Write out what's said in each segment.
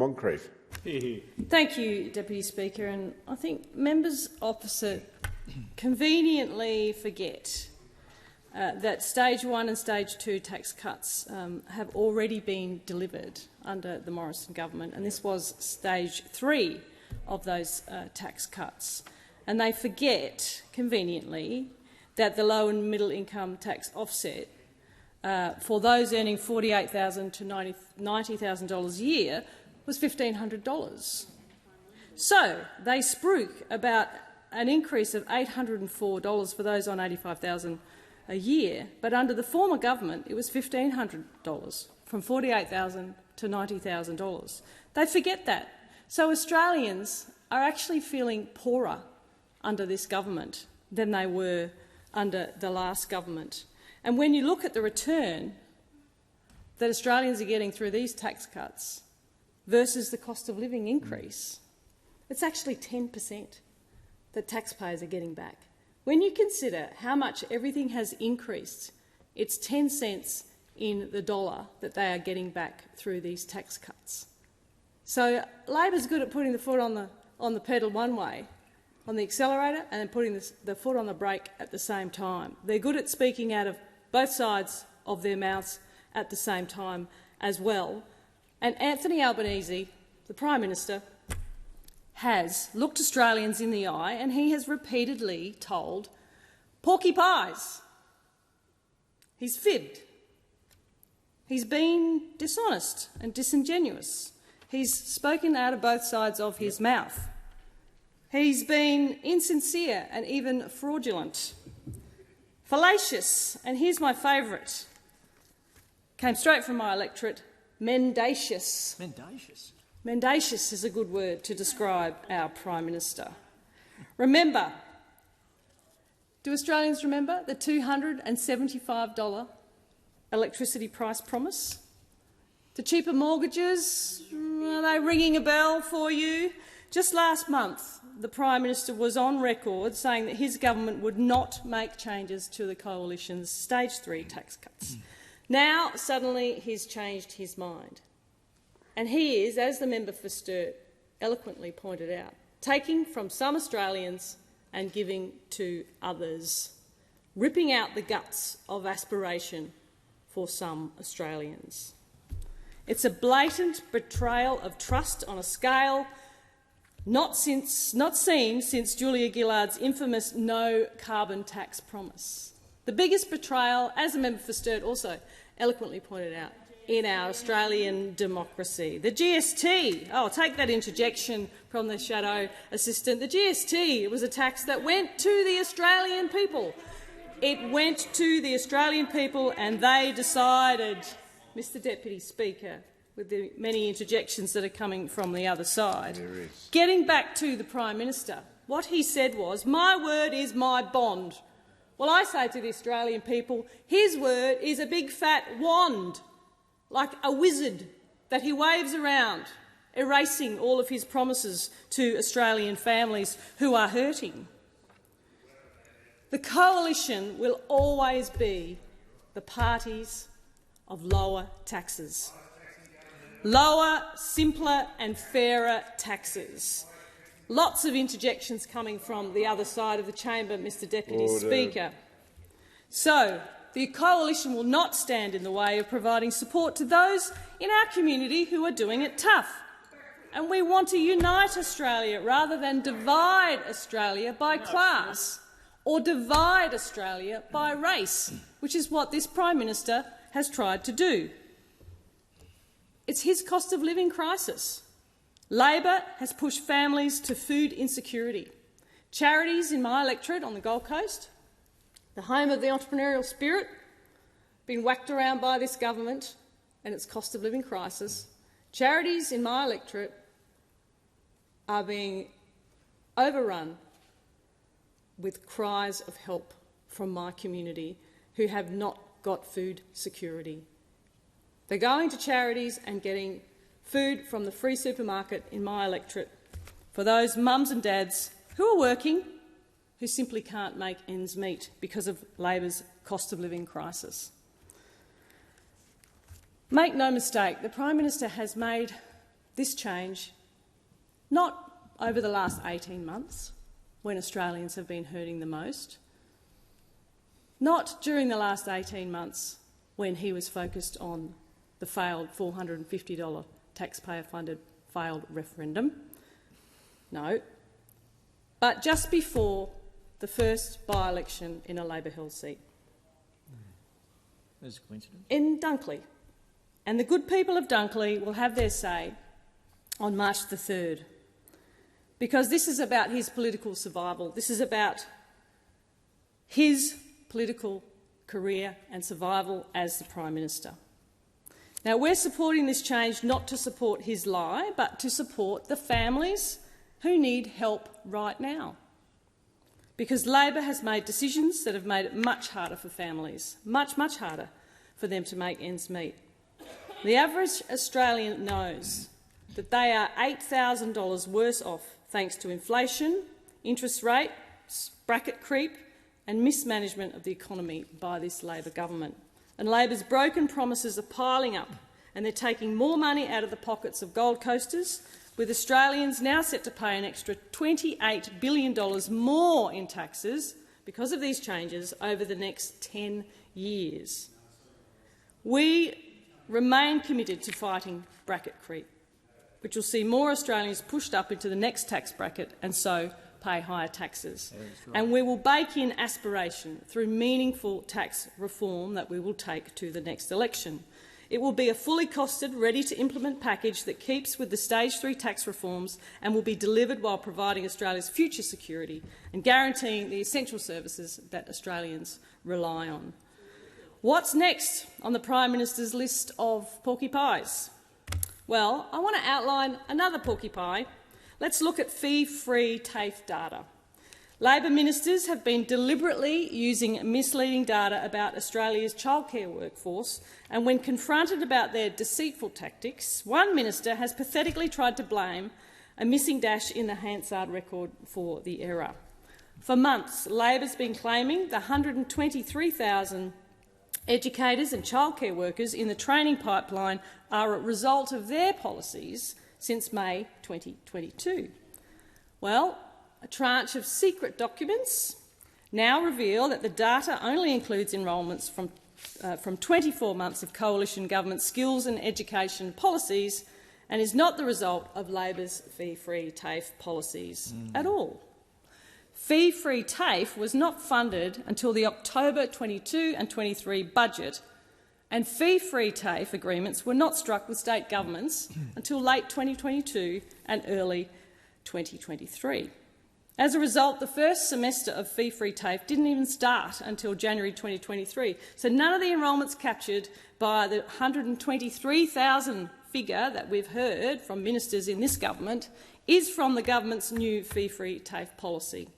Moncrieff. Thank you, Deputy Speaker. And I think members opposite conveniently forget that Stage 1 and Stage 2 tax cuts have already been delivered under the Morrison government, and this was Stage 3 of those tax cuts. And they forget, conveniently, that the low and middle income tax offset for those earning $48,000 to $90,000 a year was $1,500. So they spruik about an increase of $804 for those on $85,000 a year, but under the former government it was $1,500, from $48,000 to $90,000. They forget that. So Australians are actually feeling poorer under this government than they were under the last government. And when you look at the return that Australians are getting through these tax cuts versus the cost of living increase, it's actually 10% that taxpayers are getting back. When you consider how much everything has increased, it's 10 cents in the dollar that they are getting back through these tax cuts. So Labor's good at putting the foot on the pedal one way, on the accelerator, and then putting the foot on the brake at the same time. They're good at speaking out of both sides of their mouths at the same time as well. And Anthony Albanese, the Prime Minister, has looked Australians in the eye and he has repeatedly told porky pies. He's fibbed. He's been dishonest and disingenuous. He's spoken out of both sides of his mouth. He's been insincere and even fraudulent. Fallacious, and here's my favourite, came straight from my electorate, mendacious. Mendacious? Mendacious is a good word to describe our Prime Minister. Remember, do Australians remember the $275 electricity price promise? The cheaper mortgages, are they ringing a bell for you? Just last month, the Prime Minister was on record saying that his government would not make changes to the Coalition's Stage 3 tax cuts. Now, suddenly, he's changed his mind. And he is, as the member for Sturt eloquently pointed out, taking from some Australians and giving to others, ripping out the guts of aspiration for some Australians. It's a blatant betrayal of trust on a scale not seen since Julia Gillard's infamous no-carbon tax promise. The biggest betrayal, as the member for Sturt also eloquently pointed out, in our Australian democracy. The GST, take that interjection from the shadow assistant. The GST, it was a tax that went to the Australian people. It went to the Australian people and they decided, Mr Deputy Speaker, with the many interjections that are coming from the other side. Getting back to the Prime Minister, what he said was, my word is my bond. Well, I say to the Australian people, his word is a big fat wand, like a wizard that he waves around, erasing all of his promises to Australian families who are hurting. The Coalition will always be the parties of lower taxes. Lower, simpler and fairer taxes. Lots of interjections coming from the other side of the chamber, Mr Deputy Speaker. So, the Coalition will not stand in the way of providing support to those in our community who are doing it tough. And we want to unite Australia rather than divide Australia by class or divide Australia by race, which is what this Prime Minister has tried to do. It's his cost of living crisis. Labor has pushed families to food insecurity. Charities in my electorate on the Gold Coast, the home of the entrepreneurial spirit, been whacked around by this government and its cost of living crisis. Charities in my electorate are being overrun with cries of help from my community who have not got food security. They're going to charities and getting food from the free supermarket in my electorate for those mums and dads who are working, who simply can't make ends meet because of Labor's cost of living crisis. Make no mistake, the Prime Minister has made this change, not over the last 18 months, when Australians have been hurting the most, not during the last 18 months when he was focused on the failed $450 taxpayer-funded failed referendum, no, but just before the first by-election in a Labor-held seat. There's a coincidence. In Dunkley. And the good people of Dunkley will have their say on March the 3rd, because this is about his political survival. This is about his political career and survival as the Prime Minister. Now, we're supporting this change not to support his lie, but to support the families who need help right now. Because Labor has made decisions that have made it much harder for families, much, much harder for them to make ends meet. The average Australian knows that they are $8,000 worse off thanks to inflation, interest rates, bracket creep and mismanagement of the economy by this Labor government. And Labor's broken promises are piling up, and they're taking more money out of the pockets of Gold Coasters, with Australians now set to pay an extra $28 billion more in taxes because of these changes over the next 10 years. We remain committed to fighting bracket creep, which will see more Australians pushed up into the next tax bracket and so pay higher taxes. Right. And we will bake in aspiration through meaningful tax reform that we will take to the next election. It will be a fully costed, ready-to-implement package that keeps with the Stage 3 tax reforms and will be delivered while providing Australia's future security and guaranteeing the essential services that Australians rely on. What's next on the Prime Minister's list of porky pies? Well, I want to outline another porky pie. Let's look at fee-free TAFE data. Labor ministers have been deliberately using misleading data about Australia's childcare workforce, and when confronted about their deceitful tactics, one minister has pathetically tried to blame a missing dash in the Hansard record for the error. For months, Labor's been claiming the 123,000 educators and childcare workers in the training pipeline are a result of their policies since May 2022. Well, a tranche of secret documents now reveal that the data only includes enrolments from 24 months of coalition government skills and education policies and is not the result of Labor's fee-free TAFE policies at all. Fee-free TAFE was not funded until the October 22 and 23 budget, and fee-free TAFE agreements were not struck with state governments until late 2022 and early 2023. As a result, the first semester of fee-free TAFE didn't even start until January 2023, so none of the enrolments captured by the 123,000 figure that we've heard from ministers in this government is from the government's new fee-free TAFE policy.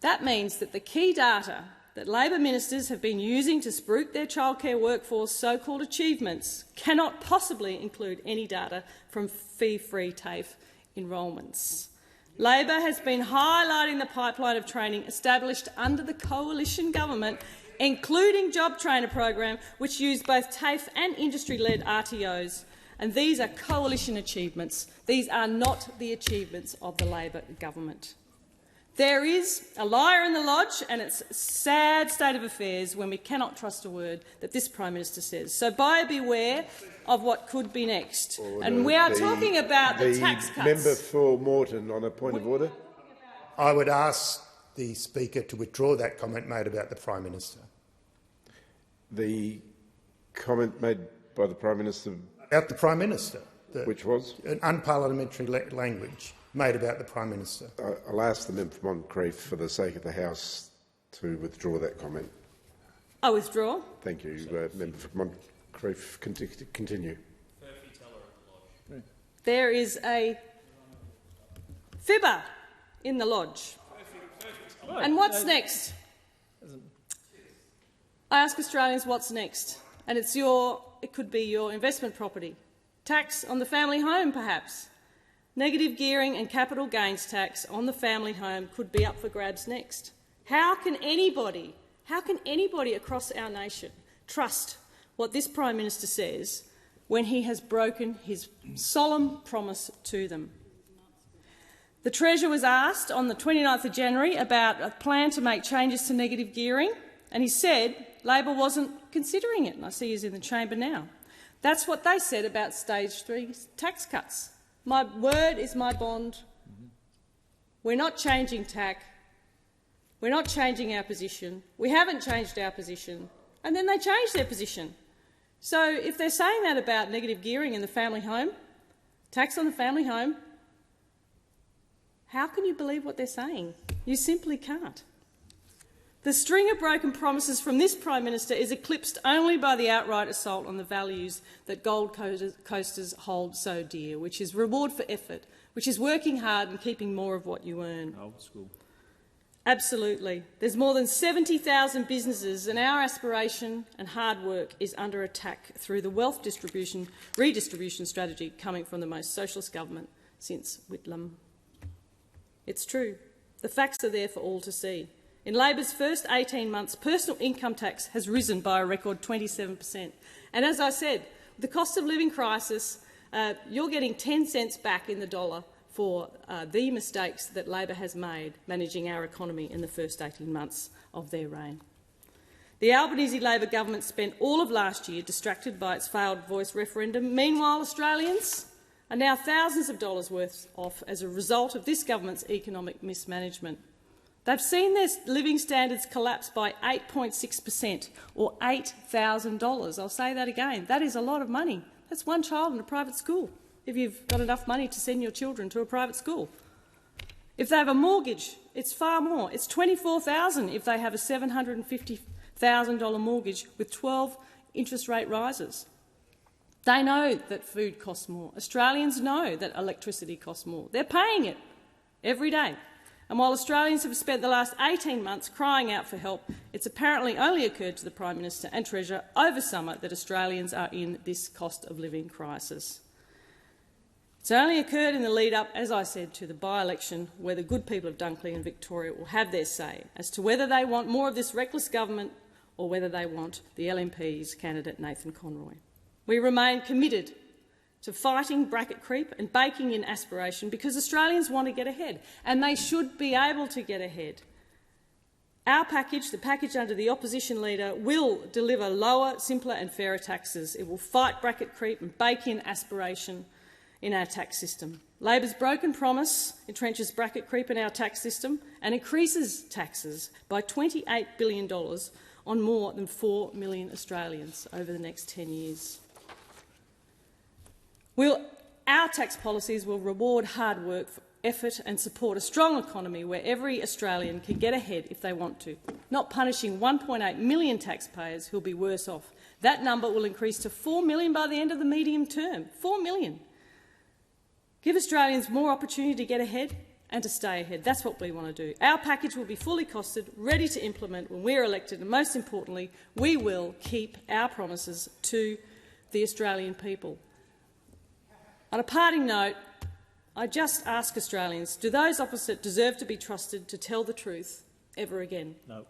That means that the key data that Labor ministers have been using to spruik their childcare workforce so-called achievements cannot possibly include any data from fee-free TAFE enrolments. Labor has been highlighting the pipeline of training established under the coalition government, including Job Trainer program, which used both TAFE and industry-led RTOs. And these are coalition achievements. These are not the achievements of the Labor government. There is a liar in the lodge, and it's a sad state of affairs when we cannot trust a word that this Prime Minister says. So buyer beware of what could be next. Order. And we are talking about the tax cuts. Member for Moreton on a point of order. I would ask the Speaker to withdraw that comment made about the Prime Minister. The comment made by the Prime Minister about the Prime Minister, which was an unparliamentary language made about the Prime Minister. I'll ask the member for Moncrieff, for the sake of the House, to withdraw that comment. I withdraw. Thank you, member for Moncrieff. Continue. There is a fibber in the lodge. And what's next? I ask Australians what's next, and it could be your investment property, tax on the family home perhaps. Negative gearing and capital gains tax on the family home could be up for grabs next. How can anybody across our nation trust what this Prime Minister says when he has broken his solemn promise to them. The Treasurer was asked on the 29th of January about a plan to make changes to negative gearing, and he said Labor wasn't considering it, and I see he's in the chamber now. That's what they said about stage 3 tax cuts. My word is my bond. We're not changing TAC. We're not changing our position. We haven't changed our position. And then they changed their position. So if they're saying that about negative gearing in the family home, tax on the family home, how can you believe what they're saying? You simply can't. The string of broken promises from this Prime Minister is eclipsed only by the outright assault on the values that Gold Coasters hold so dear, which is reward for effort, which is working hard and keeping more of what you earn. Old school. Absolutely. There's more than 70,000 businesses, and our aspiration and hard work is under attack through the wealth redistribution strategy coming from the most socialist government since Whitlam. It's true. The facts are there for all to see. In Labor's first 18 months, personal income tax has risen by a record 27%. And as I said, the cost of living crisis, you're getting 10 cents back in the dollar for the mistakes that Labor has made managing our economy in the first 18 months of their reign. The Albanese Labor government spent all of last year distracted by its failed voice referendum. Meanwhile, Australians are now thousands of dollars worth off as a result of this government's economic mismanagement. They've seen their living standards collapse by 8.6%, or $8,000. I'll say that again. That is a lot of money. That's one child in a private school, if you've got enough money to send your children to a private school. If they have a mortgage, it's far more. It's $24,000 if they have a $750,000 mortgage with 12 interest rate rises. They know that food costs more. Australians know that electricity costs more. They're paying it every day. And while Australians have spent the last 18 months crying out for help, it's apparently only occurred to the Prime Minister and Treasurer over summer that Australians are in this cost of living crisis. It's only occurred in the lead-up, as I said, to the by-election where the good people of Dunkley and Victoria will have their say as to whether they want more of this reckless government or whether they want the LNP's candidate Nathan Conroy. We remain committed to fighting bracket creep and baking in aspiration because Australians want to get ahead, and they should be able to get ahead. Our package, the package under the opposition leader, will deliver lower, simpler and fairer taxes. It will fight bracket creep and bake in aspiration in our tax system. Labor's broken promise entrenches bracket creep in our tax system and increases taxes by $28 billion on more than 4 million Australians over the next 10 years. Our tax policies will reward hard work, effort and support a strong economy where every Australian can get ahead if they want to, not punishing 1.8 million taxpayers who will be worse off. That number will increase to 4 million by the end of the medium term. 4 million. Give Australians more opportunity to get ahead and to stay ahead. That's what we want to do. Our package will be fully costed, ready to implement when we're elected, and most importantly, we will keep our promises to the Australian people. On a parting note, I just ask Australians, do those opposite deserve to be trusted to tell the truth ever again? No.